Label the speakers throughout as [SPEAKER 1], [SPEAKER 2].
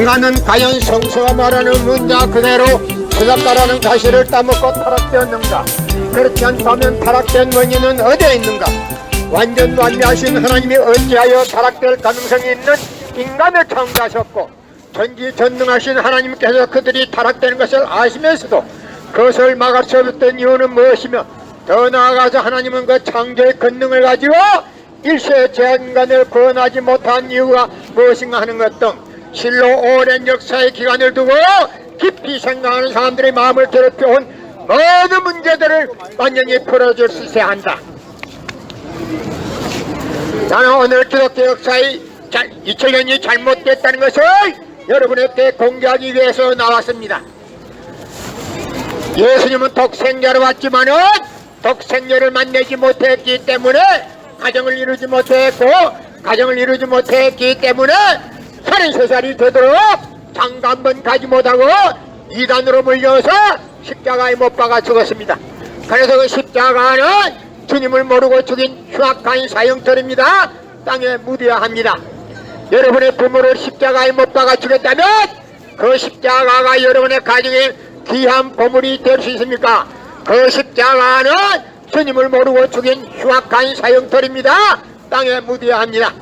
[SPEAKER 1] 인간은 과연 성서가 말하는 문자 그대로 주작가라는 가시를 따먹고 타락되었는가? 그렇지 않다면 타락된 원인은 어디에 있는가? 완전 완미하신 하나님이 어찌하여 타락될 가능성이 있는 인간을 창조하셨고 전지전능하신 하나님께서 그들이 타락되는 것을 아시면서도 그것을 막을 수 없었던 이유는 무엇이며, 더 나아가서 하나님은 그 창조의 권능을 가지고 일시에 제인간을 구원하지 못한 이유가 무엇인가 하는 것 등 실로 오랜 역사의 기간을 두고 깊이 생각하는 사람들의 마음을 괴롭혀온 모든 문제들을 완전히 풀어줄 수 있어야 한다. 나는 오늘 기독교 역사의 2000년이 잘못됐다는 것을 여러분에게 공개하기 위해서 나왔습니다. 예수님은 독생자로 왔지만은 독생자를 만나지 못했기 때문에 가정을 이루지 못했기 때문에 33살이 되도록 장가 한 번 가지 못하고 이단으로 물려서 십자가에 못 박아 죽었습니다. 그래서 그 십자가는 주님을 모르고 죽인 흉악한 사형터입니다. 땅에 묻어야 합니다. 여러분의 부모를 십자가에 못 박아 죽였다면 그 십자가가 여러분의 가정에 귀한 보물이 될 수 있습니까? 그 십자가는 주님을 모르고 죽인 흉악한 사형터입니다. 땅에 묻어야 합니다.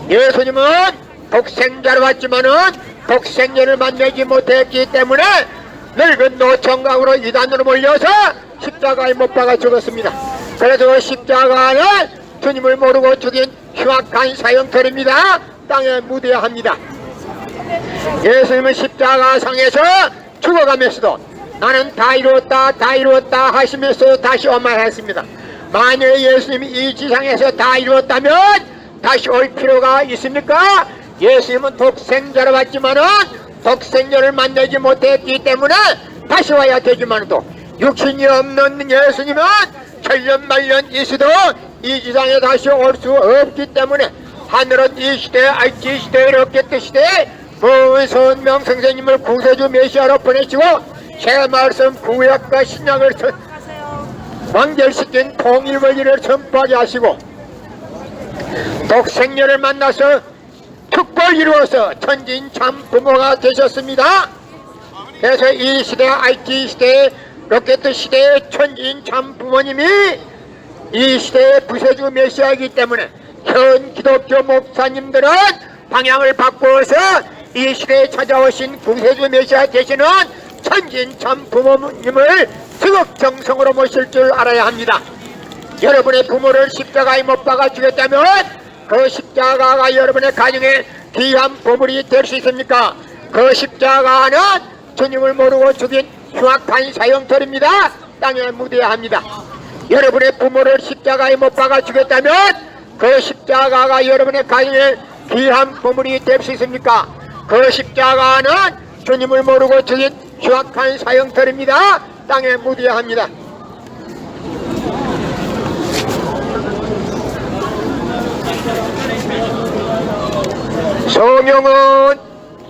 [SPEAKER 1] 예수님은 독생자로 왔지만은 독생자를 만나지 못했기 때문에 늙은 노총각으로 이단으로 몰려서 십자가에 못 박아 죽었습니다. 그래서 그 십자가는 주님을 모르고 죽인 흉악한 사형터입니다. 땅에 묻어야 합니다. 예수님은 십자가상에서 죽어가면서도 나는 다 이루었다 하시면서 다시 오마했습니다. 만약 예수님이 이 지상에서 다 이루었다면 다시 올 필요가 있습니까? 예수님은 독생자로 왔지만은 독생자를 만나지 못했기 때문에 다시 와야 되지만도 육신이 없는 예수님은 천년만년 있어도 이 지상에 다시 올 수 없기 때문에 하늘은 이 시대 알지 시대에 롯게트 시대에 무서운 명성생님을 구세주 메시아로 보내시고 새 말씀 구약과 신약을 완결시킨 통일원리를 선포하게 하시고 독생녀를 만나서 특별 이루어서 천진 참 부모가 되셨습니다. 그래서 이 시대 IT 시대 로켓 시대의 천진 참 부모님이 이 시대의 구세주 메시아이기 때문에 현 기독교 목사님들은 방향을 바꾸어서 이 시대에 찾아오신 구세주 메시아 되시는 천진 참 부모님을 지극정성으로 모실 줄 알아야 합니다. 여러분의 부모를 십자가에 못 박아 죽였다면 그 십자가가 여러분의 가정에 귀한 보물이 될 수 있습니까? 그 십자가는 주님을 모르고 죽인 흉악한 사형터입니다. 땅에 묻어야 합니다. 여러분의 부모를 십자가에 못 박아 죽였다면 그 십자가가 여러분의 가정에 귀한 보물이 될 수 있습니까? 그 십자가는 주님을 모르고 죽인 흉악한 사형터입니다. 땅에 묻어야 합니다. 성경은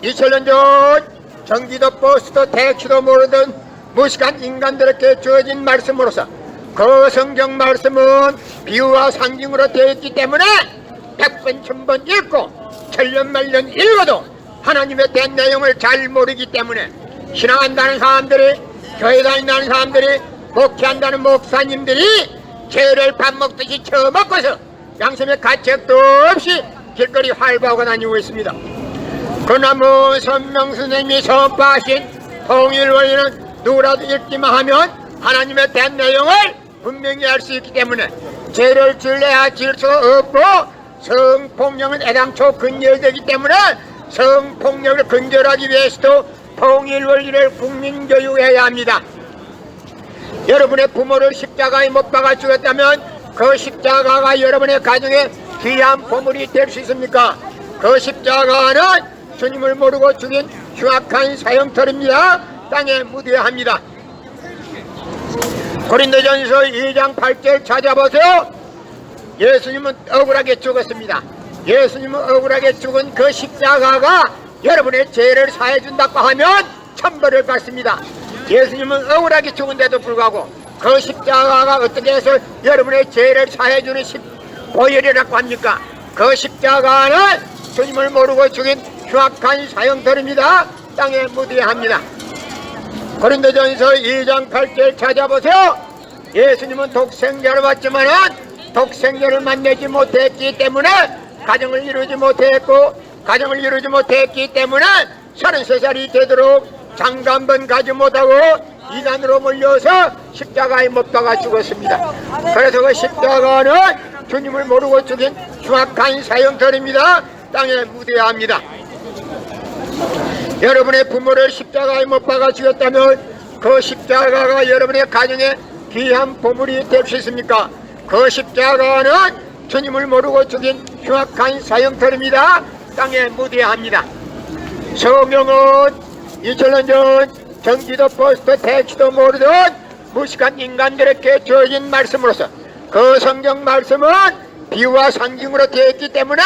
[SPEAKER 1] 2000년 전 전기도 버스도 대치도 모르던 무식한 인간들에게 주어진 말씀으로서 그 성경 말씀은 비유와 상징으로 되어 있기 때문에 100번 1000번 읽고 천년만년 읽어도 하나님에 대한 내용을 잘 모르기 때문에 신앙한다는 사람들이, 교회 다닌다는 사람들이, 목회한다는 목사님들이 죄를 밥 먹듯이 처먹고서 양심의 가책도 없이 길거리 활보하고 다니고 있습니다. 그러나 뭐 선명스님이 선포하신 통일원리는 누구라도 읽기만 하면 하나님에 대한 내용을 분명히 알 수 있기 때문에 죄를 질래야 질 수 없고 성폭력은 애당초 근절되기 때문에 성폭력을 근절하기 위해서도 통일원리를 국민교육해야 합니다. 여러분의 부모를 십자가에 못 박아 죽였다면 그 십자가가 여러분의 가정에 귀한 보물이 될 수 있습니까? 그 십자가는 주님을 모르고 죽인 흉악한 사형터입니다. 땅에 묻어야 합니다. 고린도전서 2장 8절 찾아보세요. 예수님은 억울하게 죽었습니다. 예수님은 억울하게 죽은 그 십자가가 여러분의 죄를 사해준다고 하면 천벌을 받습니다. 예수님은 억울하게 죽은데도 불구하고 그 십자가가 어떻게 해서 여러분의 죄를 사해주는 보혈이라고 합니까? 그 십자가는 주님을 모르고 죽인 흉악한 사형터입니다. 땅에 무대합니다. 고린도전서 2장 8절 찾아보세요. 예수님은 독생자로 왔지만은 독생자를 만나지 못했기 때문에 가정을 이루지 못했기 때문에 33살이 되도록 장가 한 번 가지 못하고 이단으로 몰려서 십자가에 못 박아 죽었습니다. 그래서 그 십자가는 주님을 모르고 죽인 흉악한 사형터입니다. 땅에 무대합니다. 여러분의 부모를 십자가에 못 박아 죽였다면 그 십자가가 여러분의 가정에 귀한 보물이 될 수 있습니까? 그 십자가는 주님을 모르고 죽인 흉악한 사형터입니다. 땅에 무대합니다. 성경은 2000년 전 경기도 포스트 택시도 모르던 무식한 인간들에게 주어진 말씀으로서 그 성경 말씀은 비유와 상징으로 되어 있기 때문에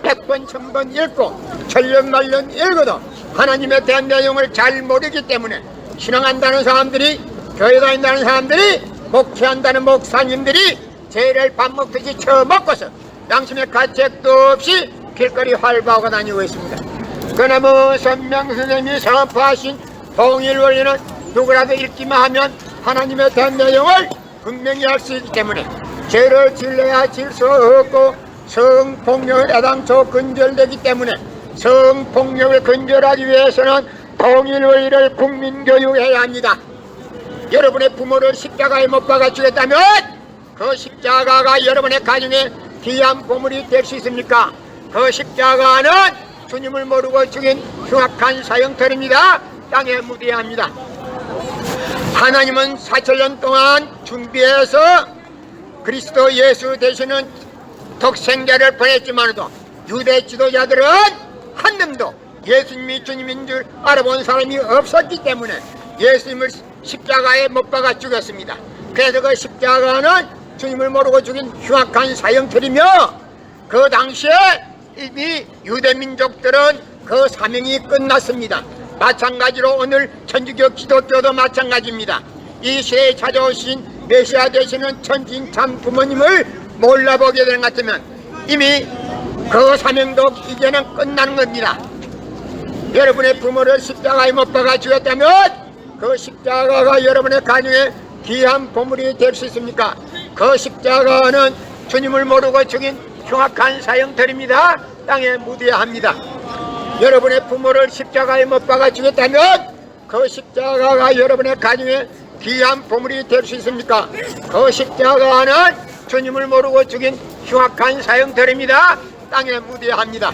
[SPEAKER 1] 100번 1000번 읽고 천년만년 읽어도 하나님에 대한 내용을 잘 모르기 때문에 신앙한다는 사람들이, 교회 다닌다는 사람들이, 목회한다는 목사님들이 죄를 밥 먹듯이 처먹고서 양심의 가책도 없이 길거리 활보하고 다니고 있습니다. 그러나 선명선생님이 선포하신 통일원리는 누구라도 읽기만 하면 하나님에 대한 내용을 분명히 알 수 있기 때문에 죄를 질러야 질 수 없고 성폭력을 애당초 근절되기 때문에 성폭력을 근절하기 위해서는 통일원리를 국민교육해야 합니다. 여러분의 부모를 십자가에 못 박아 죽였다면 그 십자가가 여러분의 가정에 귀한 보물이 될 수 있습니까? 그 십자가는 주님을 모르고 죽인 흉악한 사형터입니다. 땅에 무대합니다. 하나님은 4000년 동안 준비해서 그리스도 예수 되시는 독생자를 보냈지만도 유대 지도자들은 한 놈도 예수님이 주님인 줄 알아본 사람이 없었기 때문에 예수님을 십자가에 못 박아 죽였습니다. 그래서 그 십자가는 주님을 모르고 죽인 흉악한 사형터이며 그 당시에 이미 유대민족들은 그 사명이 끝났습니다. 마찬가지로 오늘 천주교 기독교도 마찬가지입니다. 이 시대에 찾아오신 메시아 되시는 천진 참 부모님을 몰라보게 되는 것 같으면 이미 그 사명도 이제는 끝나는 겁니다. 여러분의 부모를 십자가에 못 박아 죽였다면 그 십자가가 여러분의 가정에 귀한 보물이 될 수 있습니까? 그 십자가는 주님을 모르고 죽인 흉악한 사형터입니다. 땅에 무대합니다. 여러분의 부모를 십자가에 못 박아 죽였다면 그 십자가가 여러분의 가정에 귀한 보물이 될 수 있습니까? 그 십자가는 주님을 모르고 죽인 흉악한 사형터입니다. 땅에 무대합니다.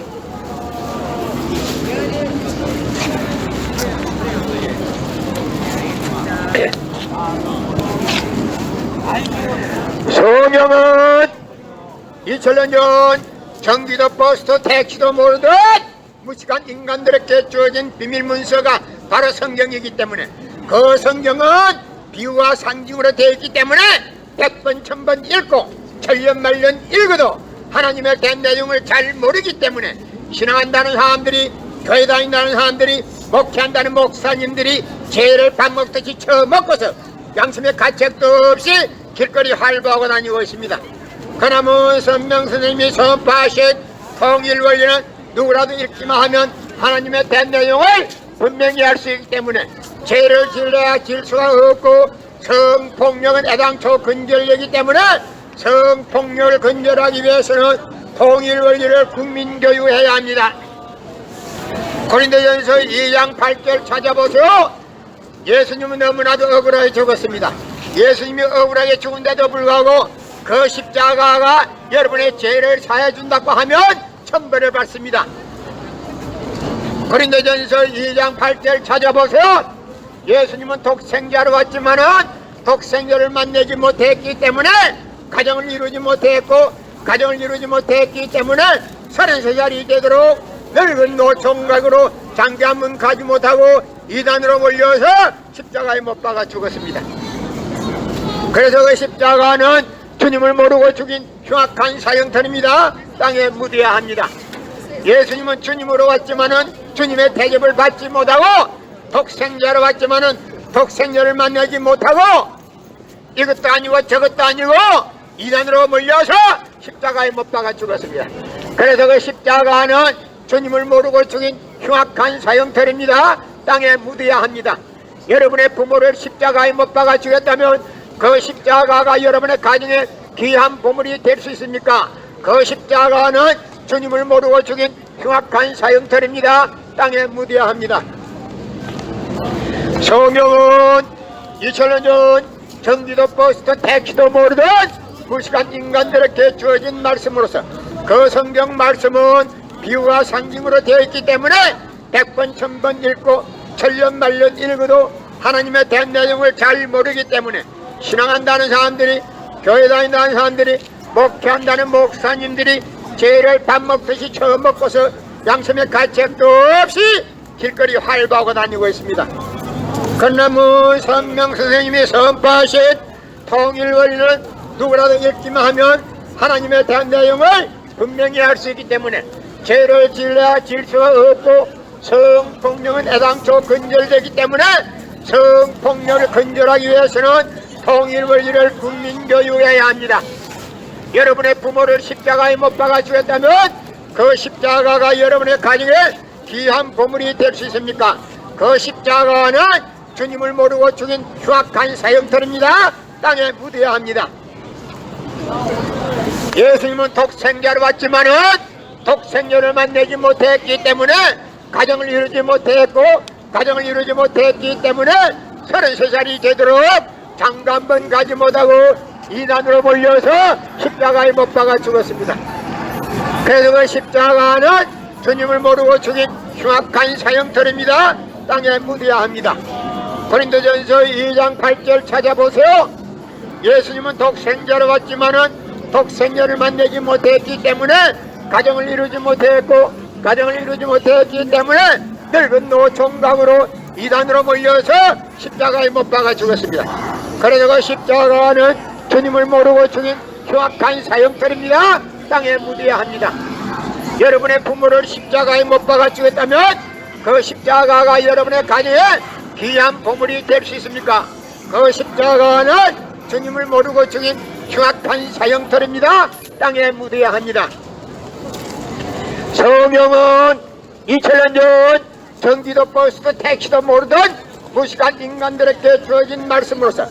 [SPEAKER 1] 성경은 2000년 전 경기도 버스도 택시도 모르던 무식한 인간들에게 주어진 비밀문서가 바로 성경이기 때문에 그 성경은 비유와 상징으로 되어 있기 때문에 100번 1000번 읽고 천년만년 읽어도 하나님에 대한 내용을 잘 모르기 때문에 신앙한다는 사람들이, 교회 다닌다는 사람들이, 목회한다는 목사님들이 죄를 밥 먹듯이 처먹고서 양심의 가책도 없이 길거리 활보하고 다니고 있습니다. 그러나 선명선생님이 선포하신 통일원리는 누구라도 읽기만 하면 하나님에 대한 내용을 분명히 알 수 있기 때문에 죄를 질러야 질 수가 없고 성폭력은 애당초 근절되기 때문에 성폭력을 근절하기 위해서는 통일원리를 국민교육해야 합니다. 고린도전서 2장 8절 찾아보세요. 예수님은 너무나도 억울하게 죽었습니다. 예수님이 억울하게 죽은데도 불구하고 그 십자가가 여러분의 죄를 사해준다고 하면 천벌을 받습니다. 고린도전서 2장 8절 찾아보세요. 예수님은 독생자로 왔지만은 독생자를 만나지 못했기 때문에 가정을 이루지 못했기 때문에 33살이 되도록 늙은 노총각으로 장기 한 번 가지 못하고 이단으로 몰려서 십자가에 못 박아 죽었습니다. 그래서 그 십자가는 주님을 모르고 죽인 흉악한 사형터입니다. 땅에 묻어야 합니다. 예수님은 주님으로 왔지만은 주님의 대접을 받지 못하고 독생자로 왔지만은 독생자를 만나지 못하고 이것도 아니고 저것도 아니고 이단으로 몰려서 십자가에 못 박아 죽었습니다. 그래서 그 십자가는 주님을 모르고 죽인 흉악한 사형터입니다. 땅에 묻어야 합니다. 여러분의 부모를 십자가에 못 박아 죽였다면 그 십자가가 여러분의 가정에 귀한 보물이 될 수 있습니까? 그 십자가는 주님을 모르고 죽인 흉악한 사형터입니다. 땅에 묻어야 합니다. 성경은 2000년 전 전기도 버스도 택시도 모르던 무식한 인간들에게 주어진 말씀으로서 그 성경 말씀은 비유와 상징으로 되어 있기 때문에 100번 1000번 읽고 천년 만년 읽어도 하나님의 대한 내용을 잘 모르기 때문에 신앙한다는 사람들이, 교회 다닌다는 사람들이, 목회한다는 목사님들이 죄를 밥 먹듯이 처먹고서 양심의 가책도 없이 길거리 활보하고 다니고 있습니다. 그러나 성명 선생님이 선포하신 통일 원리는 누구라도 읽기만 하면 하나님의 대한 내용을 분명히 알 수 있기 때문에 죄를 지으려 질 수가 없고 성폭력은 애당초 근절되기 때문에 성폭력을 근절하기 위해서는 통일 원리를 국민교육해야 합니다. 여러분의 부모를 십자가에 못 박아 죽였다면 그 십자가가 여러분의 가정에 귀한 보물이 될 수 있습니까? 그 십자가는 주님을 모르고 죽인 흉악한 사형터입니다. 땅에 묻어야 합니다. 예수님은 독생자로 왔지만은 독생자를 만나지 못했기 때문에 가정을 이루지 못했기 때문에 33살이 되도록 장가 한 번 가지 못하고 이단으로 몰려서 십자가에 못 박아 죽었습니다. 그래서 그 십자가는 주님을 모르고 죽인 흉악한 사형터입니다. 땅에 묻어야 합니다. 고린도전서 2장 8절 찾아보세요. 예수님은 독생자로 왔지만은 독생자를 만나지 못했기 때문에 가정을 이루지 못했기 때문에 늙은 노총각으로 이단으로 몰려서 십자가에 못 박아 죽었습니다. 그래서 그 십자가는 주님을 모르고 죽인 흉악한 사형터입니다. 땅에 묻어야 합니다. 여러분의 부모를 십자가에 못 박아 죽였다면 그 십자가가 여러분의 가정에 귀한 보물이 될 수 있습니까? 그 십자가는 주님을 모르고 죽인 흉악한 사형터입니다. 땅에 묻어야 합니다. 성경은 2000년 전 전기도 버스도 택시도 모르던 무식한 인간들에게 주어진 말씀으로서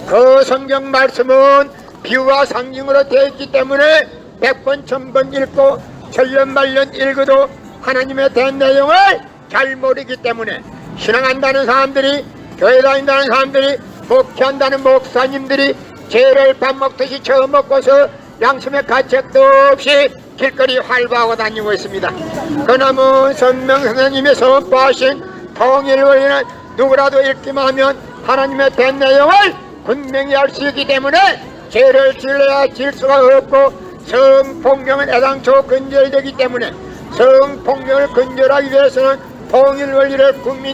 [SPEAKER 1] 그 성경 말씀은 비유와 상징으로 되어 있기 때문에 100번 1000번 읽고 천년 만년 읽어도 하나님에 대한 내용을 잘 모르기 때문에 신앙한다는 사람들이, 교회 다닌다는 사람들이, 목회한다는 목사님들이 죄를 밥 먹듯이 처먹고서 양심의 가책도 없이 길거리 활보하고 다니고 있습니다. 그나마 성명 선생님이 선포하신 통일 원리는 누구라도 읽기만 하면 하나님의 된 내용을 분명히 알 수 있기 때문에 죄를 지으려야 질 수가 없고 성폭력은 애당초 근절되기 때문에 성폭력을 근절하기 위해서는 통일 원리를 국민